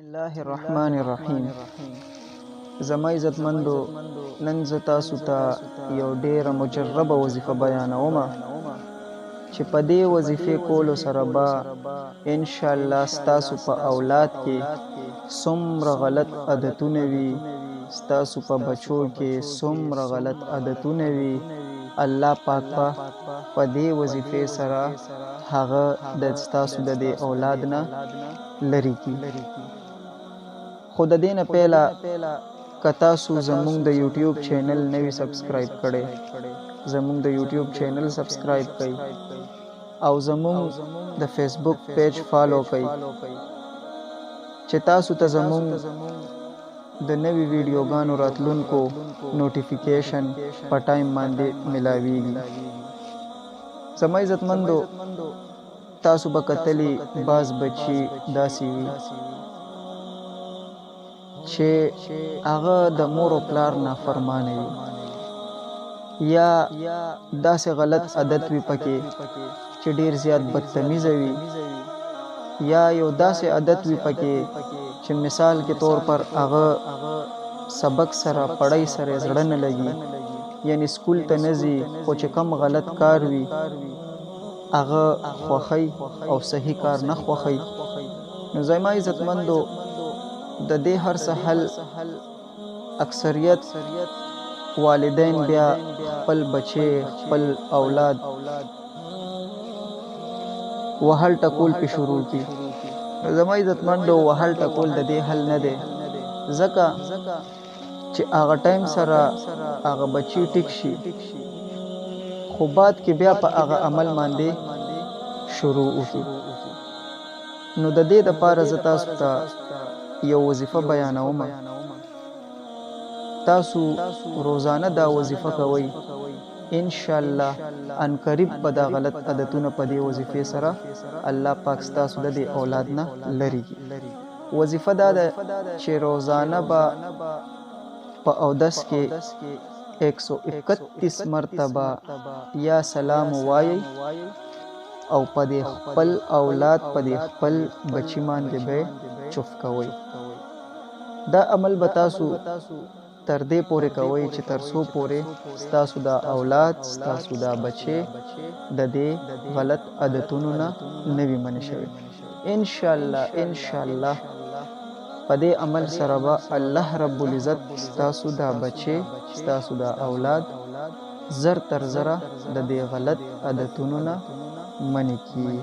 الله الرحمن الرحیم. زما عزتمندو، نن زه تاسو ته یو ډیره مجربه وظیفه بیانوم چې په دې وظیفې کولو سره به انشاءالله ستاسو په اولاد کې څومره غلط عادتونه وي، ستاسو په بچو کې څومره غلط عادتونه وي، الله پاک په دې وظیفې سره هغه د ستاسو د دې اولاد نه لرې کړي. خو د دې نه پیله که تاسو زموږ د یوټیوب چینل نوی سبسکرایب کړئ، زموږ د یوټیوب چینل سبسکرایب کړئ او زموږ د فیسبوک پیج فالو کړئ چې تاسو ته زموږ د نوی ویډیوګانو راتلونکو نوټیفیکیشن په ټایم باندې ملاویږي. زما عزتمندو، تاسو به کتلی باز بچي داسې وي چې هغه د مور او پلار نافرمانه وي، یا داسې غلط عادت وي پکې چې ډیر زیات بدتمیزه وي، یا یو داسې عادت وي پکې چې مثال کې طور پر هغه سبق سره پړی سره زړه نه لګي، یعنی سکول ته نه ځي خو چې کم غلط کار وي هغه خوښوي او صحیح کار نه خوښوي. نو زما عزتمندو، د دې هر څه حل اکثریت والدین بیا خپل بچی خپل اولاد وهل ټکول پې شروع کړي. زما عزتمندو، وهل ټکول د دې حل نه دی، ځکه چې هغه ټایم سره هغه بچی ټیک شي خو بعد کې بیا په هغه عمل باندې شروع وکړي. نو د دې دپاره زه تاسو ته یو وظیفه بیانوم. تاسو روزانه دا وظیفه کوئ، انشاءالله ان قریب به دا غلط عادتونه په دې وظیفې سره الله پاک ستاسو د دې اولاد نه لرې کړي. وظیفه دا ده چې روزانه به په اودس کې 131 مرتبه یا سلام وایي او په دې خپل اولاد په دې خپل بچی باندې به چوف کوئ. دا عمل به تاسو تر دې پورې کوئ چې تر څو پورې ستاسو دا اولاد ستاسو دا بچی د دې غلط عادتونو نه وي منع شوي. انشاءالله په دې عمل سره به الله رب العزت ستاسو دا بچی ستاسو دا اولاد زر تر زره د دې غلط عادتونو نه منع کړي.